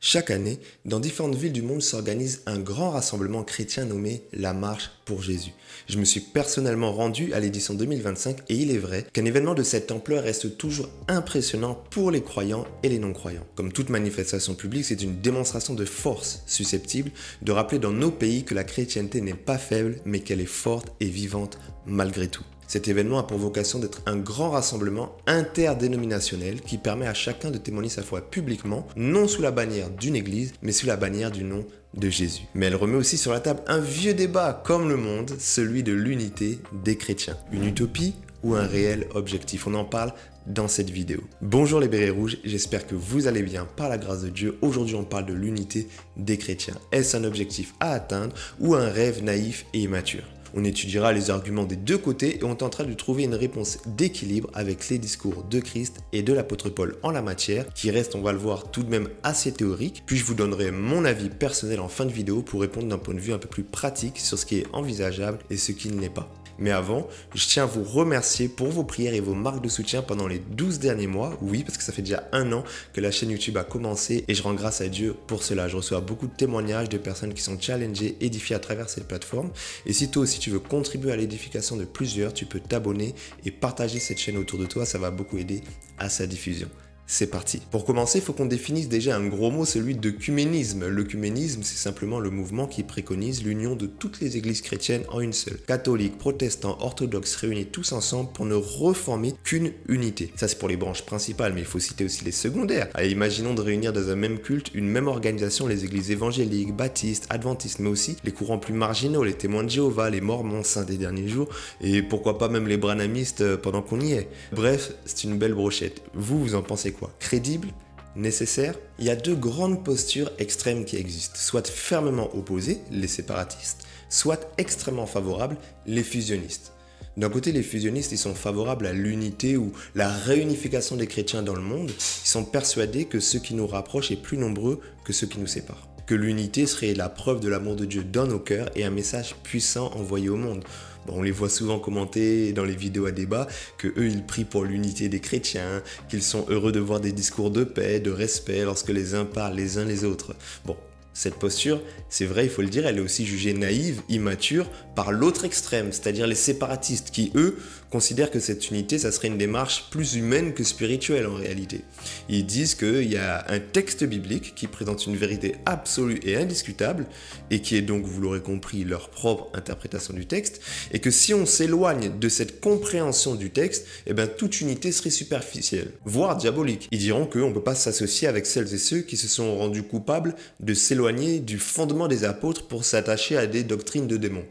Chaque année, dans différentes villes du monde s'organise un grand rassemblement chrétien nommé la Marche pour Jésus. Je me suis personnellement rendu à l'édition 2025 et il est vrai qu'un événement de cette ampleur reste toujours impressionnant pour les croyants et les non-croyants. Comme toute manifestation publique, c'est une démonstration de force susceptible de rappeler dans nos pays que la chrétienté n'est pas faible mais qu'elle est forte et vivante malgré tout. Cet événement a pour vocation d'être un grand rassemblement interdénominationnel qui permet à chacun de témoigner sa foi publiquement, non sous la bannière d'une église, mais sous la bannière du nom de Jésus. Mais elle remet aussi sur la table un vieux débat comme le monde, celui de l'unité des chrétiens. Une utopie ou un réel objectif? On en parle dans cette vidéo. Bonjour les bérets rouges, j'espère que vous allez bien par la grâce de Dieu. Aujourd'hui on parle de l'unité des chrétiens. Est-ce un objectif à atteindre ou un rêve naïf et immature? On étudiera les arguments des deux côtés et on tentera de trouver une réponse d'équilibre avec les discours de Christ et de l'apôtre Paul en la matière, qui reste, on va le voir, tout de même assez théorique. Puis je vous donnerai mon avis personnel en fin de vidéo pour répondre d'un point de vue un peu plus pratique sur ce qui est envisageable et ce qui ne l'est pas. Mais avant, je tiens à vous remercier pour vos prières et vos marques de soutien pendant les 12 derniers mois. Oui, parce que ça fait déjà 1 an que la chaîne YouTube a commencé et je rends grâce à Dieu pour cela. Je reçois beaucoup de témoignages de personnes qui sont challengées, édifiées à travers cette plateforme. Et si toi aussi tu veux contribuer à l'édification de plusieurs, tu peux t'abonner et partager cette chaîne autour de toi. Ça va beaucoup aider à sa diffusion. C'est parti. Pour commencer, il faut qu'on définisse déjà un gros mot, celui d'œcuménisme. L'œcuménisme, c'est simplement le mouvement qui préconise l'union de toutes les églises chrétiennes en une seule. Catholiques, protestants, orthodoxes réunis tous ensemble pour ne reformer qu'une unité. Ça, c'est pour les branches principales, mais il faut citer aussi les secondaires. Allez, imaginons de réunir dans un même culte, une même organisation, les églises évangéliques, baptistes, adventistes, mais aussi les courants plus marginaux, les témoins de Jéhovah, les mormons, saints des derniers jours, et pourquoi pas même les branhamistes pendant qu'on y est. Bref, c'est une belle brochette. Vous en pensez quoi? Crédible? Nécessaire? Il y a deux grandes postures extrêmes qui existent, soit fermement opposées, les séparatistes, soit extrêmement favorables, les fusionnistes. D'un côté, les fusionnistes, ils sont favorables à l'unité ou la réunification des chrétiens dans le monde. Ils sont persuadés que ce qui nous rapproche est plus nombreux que ce qui nous sépare. Que l'unité serait la preuve de l'amour de Dieu dans nos cœurs et un message puissant envoyé au monde. Bon, on les voit souvent commenter dans les vidéos à débat que eux ils prient pour l'unité des chrétiens, qu'ils sont heureux de voir des discours de paix, de respect lorsque les uns parlent les uns les autres. Bon, cette posture, c'est vrai, il faut le dire, elle est aussi jugée naïve, immature par l'autre extrême, c'est-à-dire les séparatistes qui, eux, considèrent que cette unité, ça serait une démarche plus humaine que spirituelle en réalité. Ils disent qu'il y a un texte biblique qui présente une vérité absolue et indiscutable, et qui est donc, vous l'aurez compris, leur propre interprétation du texte, et que si on s'éloigne de cette compréhension du texte, eh bien, toute unité serait superficielle, voire diabolique. Ils diront qu'on ne peut pas s'associer avec celles et ceux qui se sont rendus coupables de s'éloigner du fondement des apôtres pour s'attacher à des doctrines de démons.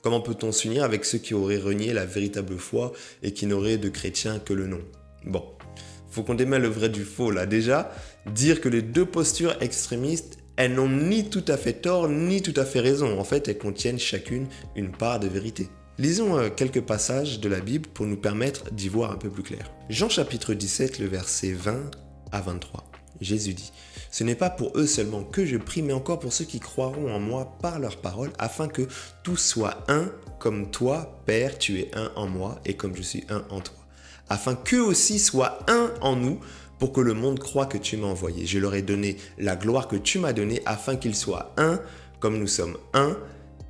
Comment peut-on s'unir avec ceux qui auraient renié la véritable foi et qui n'auraient de chrétiens que le nom? Bon, faut qu'on démêle le vrai du faux là. Déjà, dire que les deux postures extrémistes, elles n'ont ni tout à fait tort, ni tout à fait raison. En fait, elles contiennent chacune une part de vérité. Lisons quelques passages de la Bible pour nous permettre d'y voir un peu plus clair. Jean chapitre 17, le verset 20 à 23. Jésus dit: « Ce n'est pas pour eux seulement que je prie, mais encore pour ceux qui croiront en moi par leur parole, afin que tous soient un, comme toi, Père, tu es un en moi, et comme je suis un en toi. Afin qu'eux aussi soient un en nous, pour que le monde croie que tu m'as envoyé. Je leur ai donné la gloire que tu m'as donnée, afin qu'ils soient un, comme nous sommes un,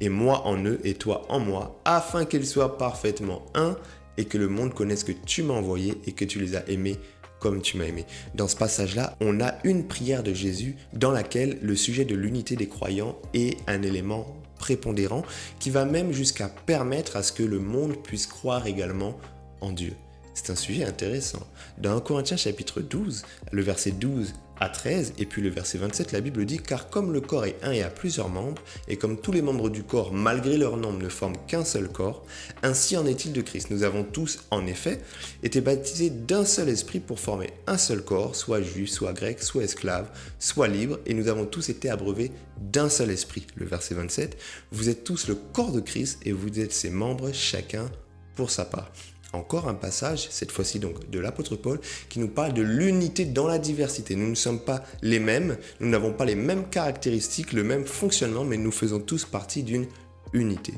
et moi en eux, et toi en moi, afin qu'ils soient parfaitement un, et que le monde connaisse que tu m'as envoyé, et que tu les as aimés comme tu m'as aimé. » Dans ce passage-là, on a une prière de Jésus dans laquelle le sujet de l'unité des croyants est un élément prépondérant qui va même jusqu'à permettre à ce que le monde puisse croire également en Dieu. C'est un sujet intéressant. Dans 1 Corinthiens chapitre 12, le verset 12 à 13 et puis le verset 27, la Bible dit: « Car comme le corps est un et a plusieurs membres, et comme tous les membres du corps, malgré leur nombre, ne forment qu'un seul corps, ainsi en est-il de Christ. Nous avons tous, en effet, été baptisés d'un seul esprit pour former un seul corps, soit juif, soit grec, soit esclave, soit libre, et nous avons tous été abreuvés d'un seul esprit. » Le verset 27, « Vous êtes tous le corps de Christ, et vous êtes ses membres, chacun pour sa part. » Encore un passage, cette fois-ci donc de l'apôtre Paul, qui nous parle de l'unité dans la diversité. Nous ne sommes pas les mêmes, nous n'avons pas les mêmes caractéristiques, le même fonctionnement, mais nous faisons tous partie d'une unité.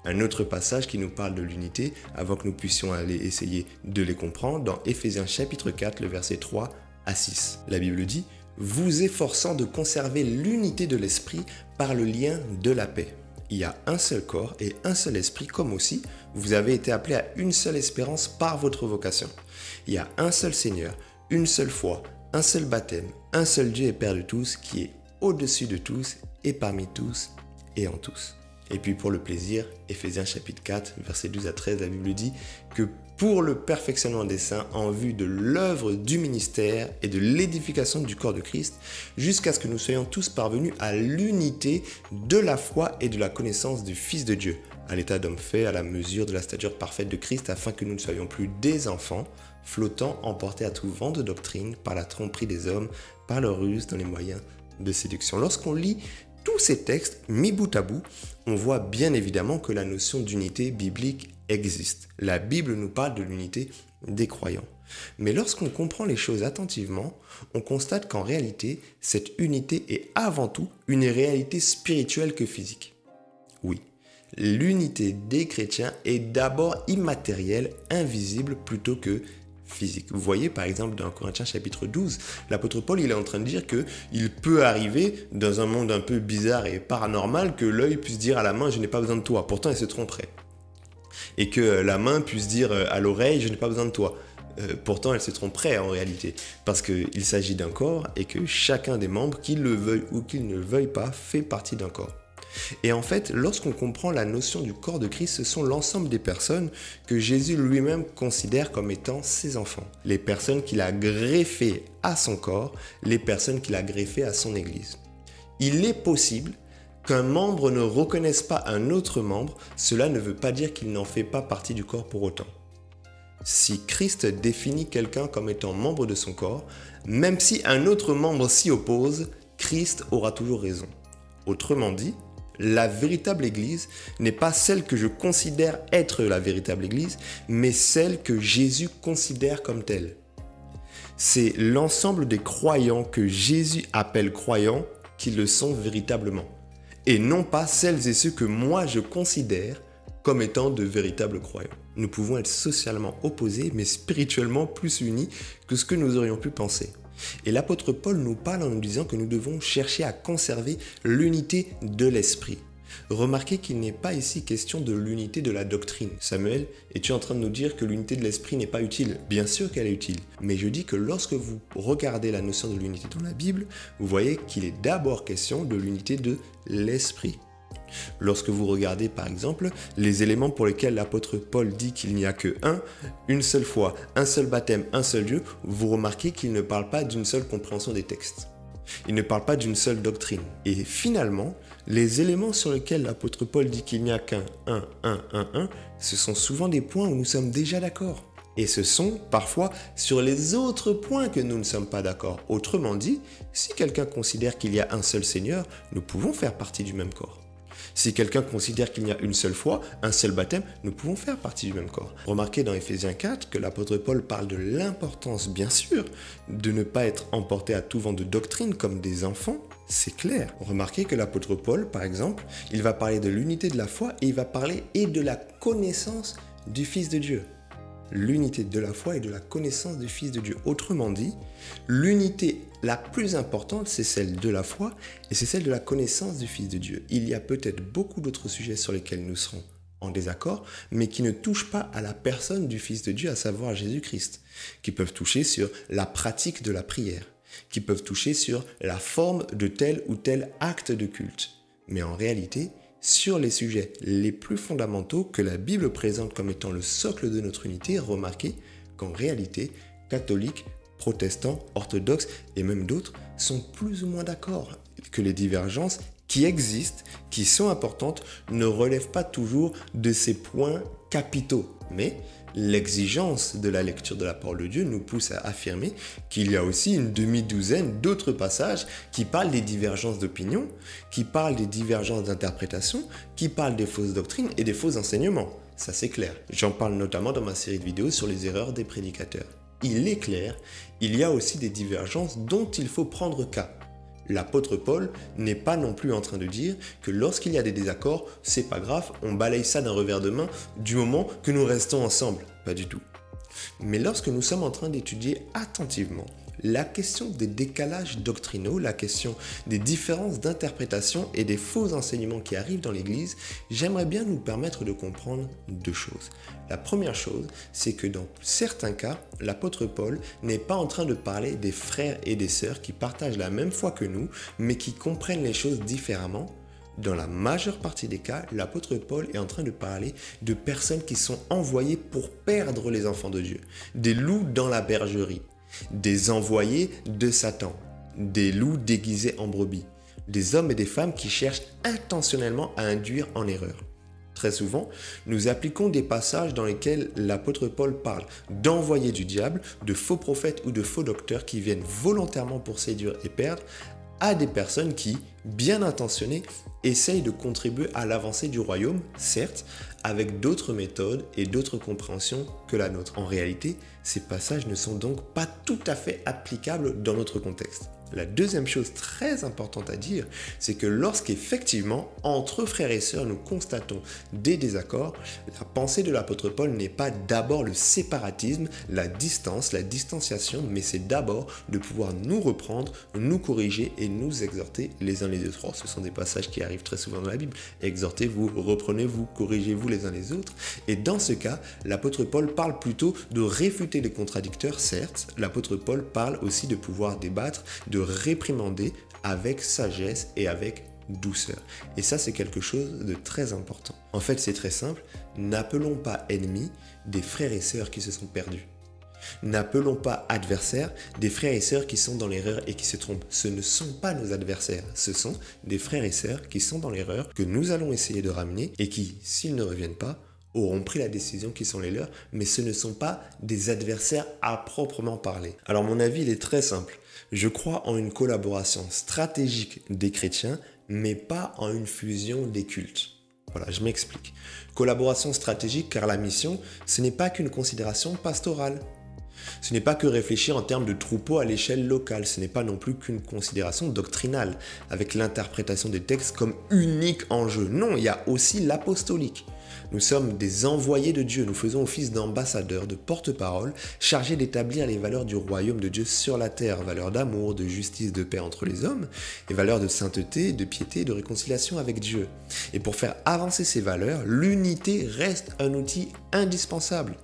Un autre passage qui nous parle de l'unité, avant que nous puissions aller essayer de les comprendre, dans Éphésiens chapitre 4, le verset 3 à 6. La Bible dit: vous efforçant de conserver l'unité de l'esprit par le lien de la paix. Il y a un seul corps et un seul esprit, comme aussi vous avez été appelés à une seule espérance par votre vocation. Il y a un seul Seigneur, une seule foi, un seul baptême, un seul Dieu et Père de tous, qui est au-dessus de tous et parmi tous et en tous. Et puis pour le plaisir, Éphésiens chapitre 4, versets 12 à 13, la Bible dit que pour le perfectionnement des saints en vue de l'œuvre du ministère et de l'édification du corps de Christ, jusqu'à ce que nous soyons tous parvenus à l'unité de la foi et de la connaissance du Fils de Dieu, à l'état d'homme fait, à la mesure de la stature parfaite de Christ, afin que nous ne soyons plus des enfants, flottant, emportés à tout vent de doctrine, par la tromperie des hommes, par leur ruse dans les moyens de séduction. Lorsqu'on lit tous ces textes mis bout à bout, on voit bien évidemment que la notion d'unité biblique existe. La Bible nous parle de l'unité des croyants. Mais lorsqu'on comprend les choses attentivement, on constate qu'en réalité, cette unité est avant tout une réalité spirituelle que physique. Oui, l'unité des chrétiens est d'abord immatérielle, invisible plutôt que physique. Vous voyez par exemple dans Corinthiens chapitre 12, l'apôtre Paul il est en train de dire qu'il peut arriver dans un monde un peu bizarre et paranormal que l'œil puisse dire à la main je n'ai pas besoin de toi, pourtant il se tromperait. Et que la main puisse dire à l'oreille je n'ai pas besoin de toi, pourtant elle se tromperait en réalité. Parce qu'il s'agit d'un corps et que chacun des membres, qu'il le veuille ou qu'il ne le veuille pas, fait partie d'un corps. Et en fait, lorsqu'on comprend la notion du corps de Christ, ce sont l'ensemble des personnes que Jésus lui-même considère comme étant ses enfants. Les personnes qu'il a greffées à son corps, les personnes qu'il a greffées à son Église. Il est possible qu'un membre ne reconnaisse pas un autre membre, cela ne veut pas dire qu'il n'en fait pas partie du corps pour autant. Si Christ définit quelqu'un comme étant membre de son corps, même si un autre membre s'y oppose, Christ aura toujours raison. Autrement dit, la véritable Église n'est pas celle que je considère être la véritable Église, mais celle que Jésus considère comme telle. C'est l'ensemble des croyants que Jésus appelle croyants qui le sont véritablement, et non pas celles et ceux que moi je considère comme étant de véritables croyants. Nous pouvons être socialement opposés, mais spirituellement plus unis que ce que nous aurions pu penser. Et l'apôtre Paul nous parle en nous disant que nous devons chercher à conserver l'unité de l'esprit. Remarquez qu'il n'est pas ici question de l'unité de la doctrine. Samuel, es-tu en train de nous dire que l'unité de l'esprit n'est pas utile? Bien sûr qu'elle est utile, mais je dis que lorsque vous regardez la notion de l'unité dans la Bible, vous voyez qu'il est d'abord question de l'unité de l'esprit. Lorsque vous regardez par exemple les éléments pour lesquels l'apôtre Paul dit qu'il n'y a que une seule foi, un seul baptême, un seul Dieu, vous remarquez qu'il ne parle pas d'une seule compréhension des textes. Il ne parle pas d'une seule doctrine. Et finalement, les éléments sur lesquels l'apôtre Paul dit qu'il n'y a qu'un ce sont souvent des points où nous sommes déjà d'accord. Et ce sont parfois sur les autres points que nous ne sommes pas d'accord. Autrement dit, si quelqu'un considère qu'il y a un seul Seigneur, nous pouvons faire partie du même corps. Si quelqu'un considère qu'il y a une seule foi, un seul baptême, nous pouvons faire partie du même corps. Remarquez dans Éphésiens 4 que l'apôtre Paul parle de l'importance, bien sûr, de ne pas être emporté à tout vent de doctrine comme des enfants, c'est clair. Remarquez que l'apôtre Paul, par exemple, il va parler de l'unité de la foi et il va parler et de la connaissance du Fils de Dieu. L'unité de la foi et de la connaissance du Fils de Dieu. Autrement dit, l'unité la plus importante, c'est celle de la foi et c'est celle de la connaissance du Fils de Dieu. Il y a peut-être beaucoup d'autres sujets sur lesquels nous serons en désaccord, mais qui ne touchent pas à la personne du Fils de Dieu, à savoir Jésus-Christ, qui peuvent toucher sur la pratique de la prière, qui peuvent toucher sur la forme de tel ou tel acte de culte. Mais en réalité, sur les sujets les plus fondamentaux que la Bible présente comme étant le socle de notre unité, remarquez qu'en réalité, catholiques, protestants, orthodoxes et même d'autres sont plus ou moins d'accord, que les divergences qui existent, qui sont importantes, ne relèvent pas toujours de ces points capitaux. Mais l'exigence de la lecture de la parole de Dieu nous pousse à affirmer qu'il y a aussi une demi-douzaine d'autres passages qui parlent des divergences d'opinion, qui parlent des divergences d'interprétation, qui parlent des fausses doctrines et des faux enseignements. Ça c'est clair. J'en parle notamment dans ma série de vidéos sur les erreurs des prédicateurs. Il est clair, il y a aussi des divergences dont il faut prendre cas. L'apôtre Paul n'est pas non plus en train de dire que lorsqu'il y a des désaccords, c'est pas grave, on balaye ça d'un revers de main du moment que nous restons ensemble. Pas du tout. Mais lorsque nous sommes en train d'étudier attentivement la question des décalages doctrinaux, la question des différences d'interprétation et des faux enseignements qui arrivent dans l'Église, j'aimerais bien nous permettre de comprendre deux choses. La première chose, c'est que dans certains cas, l'apôtre Paul n'est pas en train de parler des frères et des sœurs qui partagent la même foi que nous, mais qui comprennent les choses différemment. Dans la majeure partie des cas, l'apôtre Paul est en train de parler de personnes qui sont envoyées pour perdre les enfants de Dieu, des loups dans la bergerie, des envoyés de Satan, des loups déguisés en brebis, des hommes et des femmes qui cherchent intentionnellement à induire en erreur. Très souvent, nous appliquons des passages dans lesquels l'apôtre Paul parle d'envoyés du diable, de faux prophètes ou de faux docteurs qui viennent volontairement pour séduire et perdre, à des personnes qui, bien intentionnées, essayent de contribuer à l'avancée du royaume, certes, avec d'autres méthodes et d'autres compréhensions que la nôtre. En réalité, ces passages ne sont donc pas tout à fait applicables dans notre contexte. La deuxième chose très importante à dire, c'est que lorsqu'effectivement, entre frères et sœurs, nous constatons des désaccords, la pensée de l'apôtre Paul n'est pas d'abord le séparatisme, la distance, la distanciation, mais c'est d'abord de pouvoir nous reprendre, nous corriger et nous exhorter les uns les autres. Oh, ce sont des passages qui arrivent très souvent dans la Bible. Exhortez-vous, reprenez-vous, corrigez-vous les uns les autres. Et dans ce cas, l'apôtre Paul parle plutôt de réfuter les contradicteurs, certes. L'apôtre Paul parle aussi de pouvoir débattre, de réprimander avec sagesse et avec douceur. Et ça, c'est quelque chose de très important. En fait, c'est très simple. N'appelons pas ennemis des frères et sœurs qui se sont perdus. N'appelons pas adversaires des frères et sœurs qui sont dans l'erreur et qui se trompent. Ce ne sont pas nos adversaires. Ce sont des frères et sœurs qui sont dans l'erreur, que nous allons essayer de ramener et qui, s'ils ne reviennent pas, auront pris la décision qui sont les leurs, mais ce ne sont pas des adversaires à proprement parler. Alors mon avis, il est très simple. Je crois en une collaboration stratégique des chrétiens, mais pas en une fusion des cultes. Voilà, je m'explique. Collaboration stratégique car la mission, ce n'est pas qu'une considération pastorale. Ce n'est pas que réfléchir en termes de troupeau à l'échelle locale, ce n'est pas non plus qu'une considération doctrinale, avec l'interprétation des textes comme unique enjeu. Non, il y a aussi l'apostolique. Nous sommes des envoyés de Dieu, nous faisons office d'ambassadeurs, de porte-parole, chargés d'établir les valeurs du royaume de Dieu sur la terre, valeurs d'amour, de justice, de paix entre les hommes, et valeurs de sainteté, de piété, de réconciliation avec Dieu. Et pour faire avancer ces valeurs, l'unité reste un outil indispensable.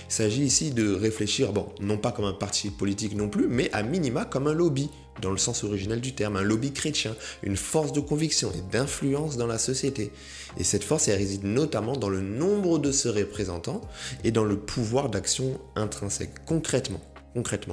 Il s'agit ici de réfléchir, bon, non pas comme un parti politique non plus, mais à minima comme un lobby, dans le sens originel du terme, un lobby chrétien, une force de conviction et d'influence dans la société. Et cette force, elle réside notamment dans le nombre de ses représentants et dans le pouvoir d'action intrinsèque. Concrètement,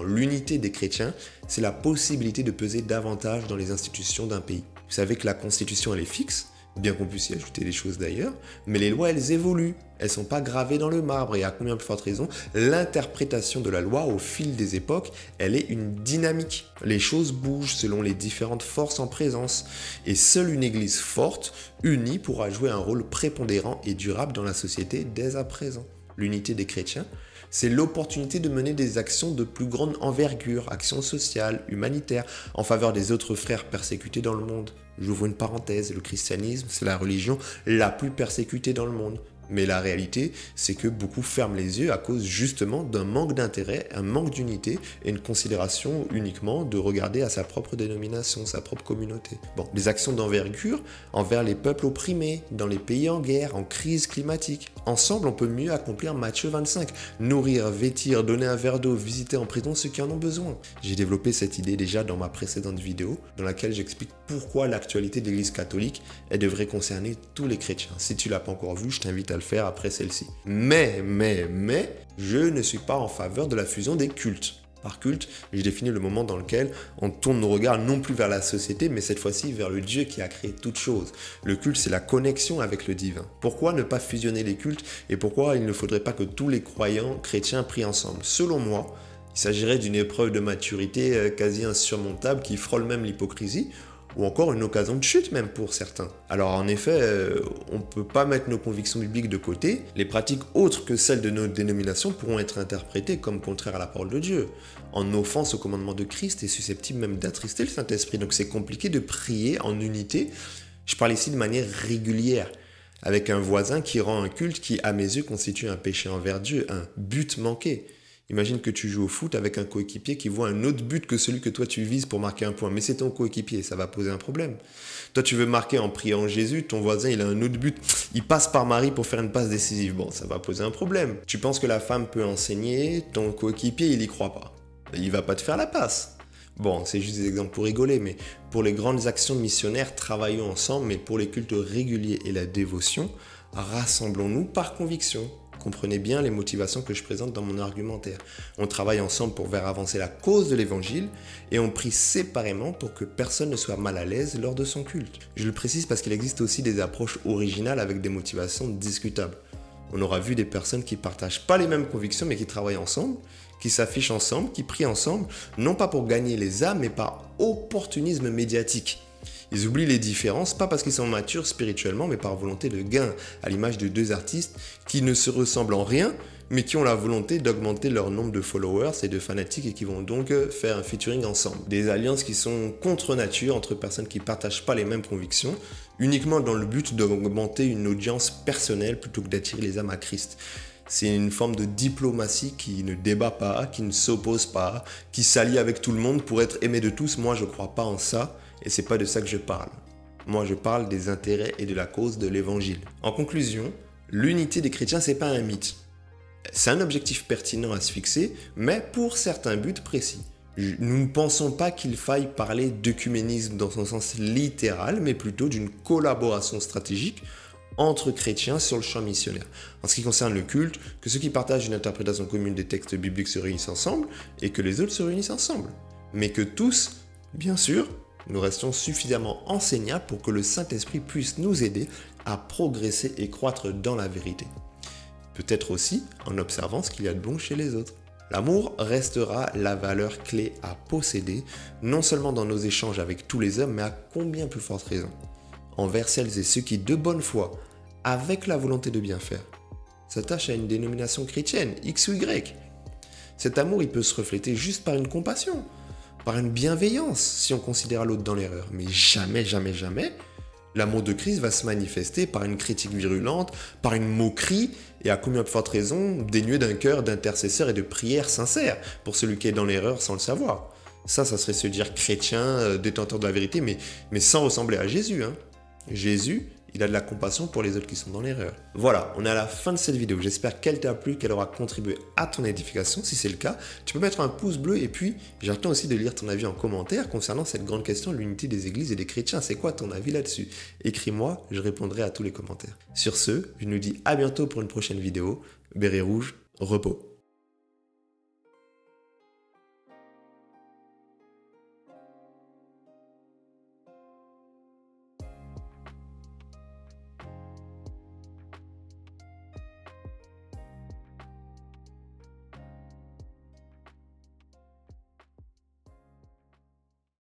l'unité des chrétiens, c'est la possibilité de peser davantage dans les institutions d'un pays. Vous savez que la Constitution, elle est fixe, bien qu'on puisse y ajouter des choses d'ailleurs, mais les lois, elles évoluent. Elles ne sont pas gravées dans le marbre et à combien plus forte raison, l'interprétation de la loi au fil des époques, elle est une dynamique. Les choses bougent selon les différentes forces en présence et seule une église forte, unie, pourra jouer un rôle prépondérant et durable dans la société dès à présent. L'unité des chrétiens, c'est l'opportunité de mener des actions de plus grande envergure, actions sociales, humanitaires, en faveur des autres frères persécutés dans le monde. J'ouvre une parenthèse, le christianisme, c'est la religion la plus persécutée dans le monde. Mais la réalité, c'est que beaucoup ferment les yeux à cause justement d'un manque d'intérêt, un manque d'unité et une considération uniquement de regarder à sa propre dénomination, sa propre communauté. Bon, des actions d'envergure envers les peuples opprimés, dans les pays en guerre, en crise climatique. Ensemble, on peut mieux accomplir Matthieu 25, nourrir, vêtir, donner un verre d'eau, visiter en prison ceux qui en ont besoin. J'ai développé cette idée déjà dans ma précédente vidéo, dans laquelle j'explique pourquoi l'actualité de l'Église catholique, elle devrait concerner tous les chrétiens. Si tu l'as pas encore vu, je t'invite à le faire après celle-ci. Mais, je ne suis pas en faveur de la fusion des cultes. Par culte, j'ai défini le moment dans lequel on tourne nos regards non plus vers la société, mais cette fois-ci vers le Dieu qui a créé toutes choses. Le culte, c'est la connexion avec le divin. Pourquoi ne pas fusionner les cultes et pourquoi il ne faudrait pas que tous les croyants chrétiens prient ensemble? Selon moi, il s'agirait d'une épreuve de maturité quasi insurmontable qui frôle même l'hypocrisie, ou encore une occasion de chute même pour certains. Alors en effet, on ne peut pas mettre nos convictions bibliques de côté. Les pratiques autres que celles de nos dénominations pourront être interprétées comme contraires à la parole de Dieu, en offense au commandement de Christ et susceptibles même d'attrister le Saint-Esprit. Donc c'est compliqué de prier en unité. Je parle ici de manière régulière, avec un voisin qui rend un culte qui, à mes yeux, constitue un péché envers Dieu, un but manqué. Imagine que tu joues au foot avec un coéquipier qui voit un autre but que celui que toi tu vises pour marquer un point. Mais c'est ton coéquipier, ça va poser un problème. Toi tu veux marquer en priant Jésus, ton voisin il a un autre but. Il passe par Marie pour faire une passe décisive. Bon, ça va poser un problème. Tu penses que la femme peut enseigner, ton coéquipier il y croit pas. Il va pas te faire la passe. Bon, c'est juste des exemples pour rigoler, mais pour les grandes actions missionnaires, travaillons ensemble, mais pour les cultes réguliers et la dévotion, rassemblons-nous par conviction. Comprenez bien les motivations que je présente dans mon argumentaire. On travaille ensemble pour faire avancer la cause de l'évangile et on prie séparément pour que personne ne soit mal à l'aise lors de son culte. Je le précise parce qu'il existe aussi des approches originales avec des motivations discutables. On aura vu des personnes qui ne partagent pas les mêmes convictions mais qui travaillent ensemble, qui s'affichent ensemble, qui prient ensemble, non pas pour gagner les âmes mais par opportunisme médiatique. Ils oublient les différences, pas parce qu'ils sont matures spirituellement, mais par volonté de gain, à l'image de deux artistes qui ne se ressemblent en rien, mais qui ont la volonté d'augmenter leur nombre de followers et de fanatiques et qui vont donc faire un featuring ensemble. Des alliances qui sont contre nature entre personnes qui ne partagent pas les mêmes convictions, uniquement dans le but d'augmenter une audience personnelle plutôt que d'attirer les âmes à Christ. C'est une forme de diplomatie qui ne débat pas, qui ne s'oppose pas, qui s'allie avec tout le monde pour être aimé de tous. Moi, je ne crois pas en ça. Et c'est pas de ça que je parle. Moi, je parle des intérêts et de la cause de l'évangile. En conclusion, l'unité des chrétiens, c'est pas un mythe. C'est un objectif pertinent à se fixer, mais pour certains buts précis. Nous ne pensons pas qu'il faille parler d'œcuménisme dans son sens littéral, mais plutôt d'une collaboration stratégique entre chrétiens sur le champ missionnaire. En ce qui concerne le culte, que ceux qui partagent une interprétation commune des textes bibliques se réunissent ensemble et que les autres se réunissent ensemble. Mais que tous, bien sûr, nous restons suffisamment enseignables pour que le Saint-Esprit puisse nous aider à progresser et croître dans la vérité. Peut-être aussi en observant ce qu'il y a de bon chez les autres. L'amour restera la valeur clé à posséder, non seulement dans nos échanges avec tous les hommes, mais à combien plus forte raison, envers celles et ceux qui, de bonne foi, avec la volonté de bien faire, s'attachent à une dénomination chrétienne, X ou Y. Cet amour, il peut se refléter juste par une compassion, par une bienveillance si on considère l'autre dans l'erreur. Mais jamais, jamais, jamais, l'amour de Christ va se manifester par une critique virulente, par une moquerie, et à combien de forte raison, dénué d'un cœur d'intercesseur et de prière sincère pour celui qui est dans l'erreur sans le savoir. Ça serait se dire chrétien, détenteur de la vérité, mais sans ressembler à Jésus. Jésus, il a de la compassion pour les autres qui sont dans l'erreur. Voilà, on est à la fin de cette vidéo. J'espère qu'elle t'a plu, qu'elle aura contribué à ton édification. Si c'est le cas, tu peux mettre un pouce bleu et puis j'attends aussi de lire ton avis en commentaire concernant cette grande question de l'unité des églises et des chrétiens. C'est quoi ton avis là-dessus? Écris-moi, je répondrai à tous les commentaires. Sur ce, je nous dis à bientôt pour une prochaine vidéo. Béret rouge, repos.